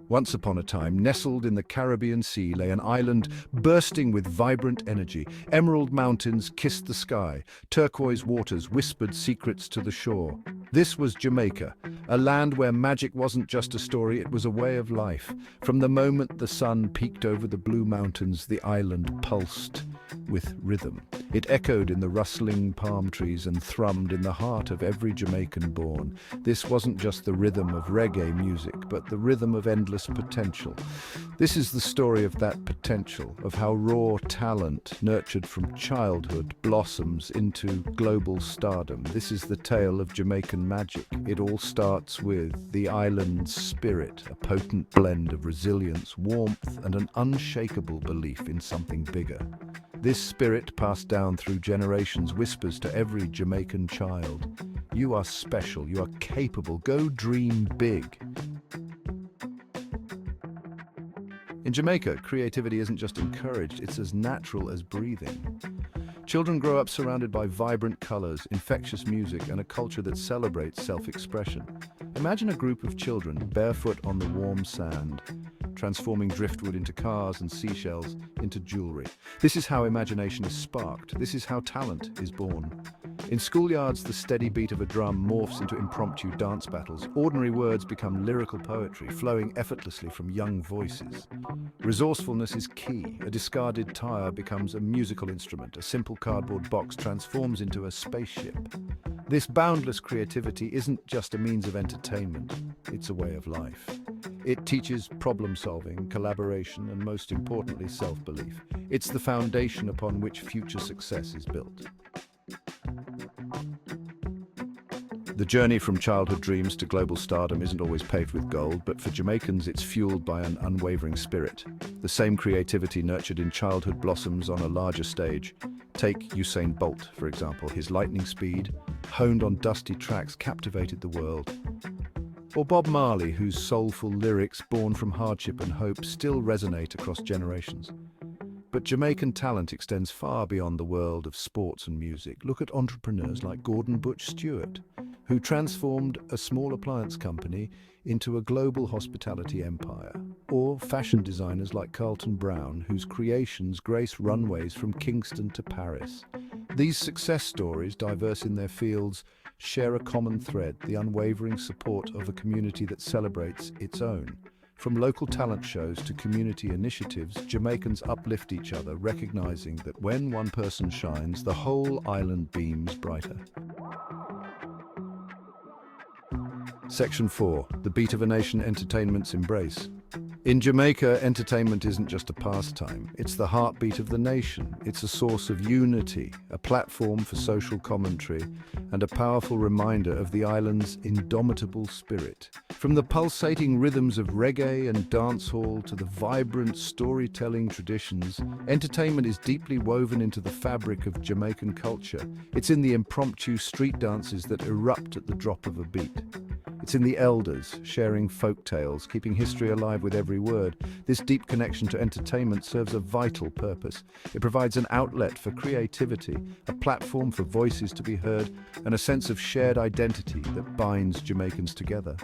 Once upon a time, nestled in the Caribbean Sea, lay an island bursting with vibrant energy. Emerald mountains kissed the sky, turquoise waters whispered secrets to the shore. This was Jamaica, a land where magic wasn't just a story, it was a way of life. From the moment the sun peeked over the blue mountains, the island pulsed with rhythm. It echoed in the rustling palm trees and thrummed in the heart of every Jamaican born. This wasn't just the rhythm of reggae music, but the rhythm of endless potential. This is the story of that potential, of how raw talent, nurtured from childhood, blossoms into global stardom. This is the tale of Jamaican magic. It all starts with the island's spirit, a potent blend of resilience, warmth, and an unshakable belief in something bigger. This spirit, passed down through generations, whispers to every Jamaican child, "You are special, you are capable, go dream big." In Jamaica, creativity isn't just encouraged, it's as natural as breathing. Children grow up surrounded by vibrant colors, infectious music, and a culture that celebrates self-expression. Imagine a group of children barefoot on the warm sand, transforming driftwood into cars and seashells into jewelry. This is how imagination is sparked. This is how talent is born. In schoolyards, the steady beat of a drum morphs into impromptu dance battles. Ordinary words become lyrical poetry, flowing effortlessly from young voices. Resourcefulness is key. A discarded tire becomes a musical instrument. A simple cardboard box transforms into a spaceship. This boundless creativity isn't just a means of entertainment, it's a way of life. It teaches problem-solving, collaboration, and most importantly, self-belief. It's the foundation upon which future success is built. The journey from childhood dreams to global stardom isn't always paved with gold, but for Jamaicans it's fueled by an unwavering spirit. The same creativity nurtured in childhood blossoms on a larger stage. Take Usain Bolt, for example. His lightning speed, honed on dusty tracks, captivated the world. Or Bob Marley, whose soulful lyrics, born from hardship and hope, still resonate across generations. But Jamaican talent extends far beyond the world of sports and music. Look at entrepreneurs like Gordon Butch Stewart, who transformed a small appliance company into a global hospitality empire. Or fashion designers like Carlton Brown, whose creations grace runways from Kingston to Paris. These success stories, diverse in their fields, share a common thread: the unwavering support of a community that celebrates its own. From local talent shows to community initiatives, Jamaicans uplift each other, recognizing that when one person shines, the whole island beams brighter. Section 4. The Beat of a Nation Entertainment's Embrace. In Jamaica, entertainment isn't just a pastime, it's the heartbeat of the nation. It's a source of unity, a platform for social commentary, and a powerful reminder of the island's indomitable spirit. From the pulsating rhythms of reggae and dancehall to the vibrant storytelling traditions, entertainment is deeply woven into the fabric of Jamaican culture. It's in the impromptu street dances that erupt at the drop of a beat. It's in the elders, sharing folk tales, keeping history alive with every word. This deep connection to entertainment serves a vital purpose. It provides an outlet for creativity, a platform for voices to be heard, and a sense of shared identity that binds Jamaicans together.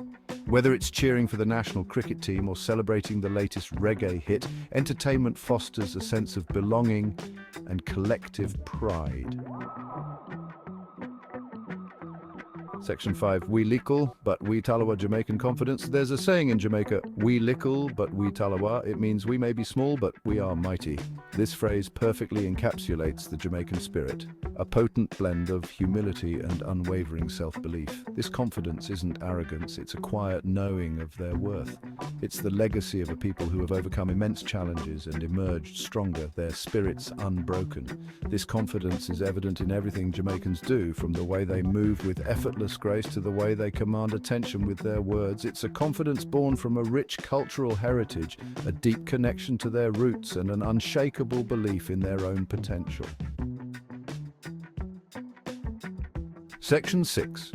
Whether it's cheering for the national cricket team or celebrating the latest reggae hit, entertainment fosters a sense of belonging and collective pride. Section 5. We likkle, but we tallawah. Jamaican confidence. There's a saying in Jamaica, we likkle, but we tallawah. It means we may be small, but we are mighty. This phrase perfectly encapsulates the Jamaican spirit, a potent blend of humility and unwavering self-belief. This confidence isn't arrogance, it's a quiet knowing of their worth. It's the legacy of a people who have overcome immense challenges and emerged stronger, their spirits unbroken. This confidence is evident in everything Jamaicans do, from the way they move with effortless grace to the way they command attention with their words. It's a confidence born from a rich cultural heritage, a deep connection to their roots, and an unshakable belief in their own potential. Section 6.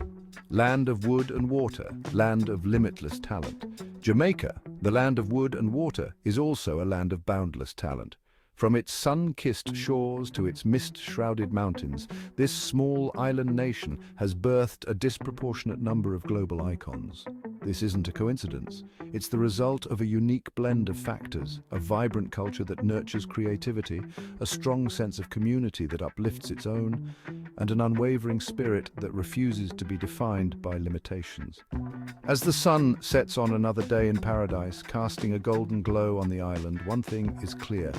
Land of wood and water, land of limitless talent. Jamaica, the land of wood and water, is also a land of boundless talent. From its sun-kissed shores to its mist-shrouded mountains, this small island nation has birthed a disproportionate number of global icons. This isn't a coincidence. It's the result of a unique blend of factors, a vibrant culture that nurtures creativity, a strong sense of community that uplifts its own, and an unwavering spirit that refuses to be defined by limitations. As the sun sets on another day in paradise, casting a golden glow on the island, one thing is clear.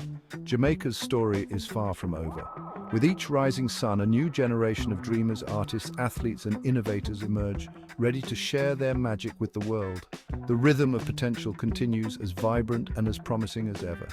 Jamaica's story is far from over. With each rising sun, a new generation of dreamers, artists, athletes, and innovators emerge, ready to share their magic with the world. The rhythm of potential continues as vibrant and as promising as ever.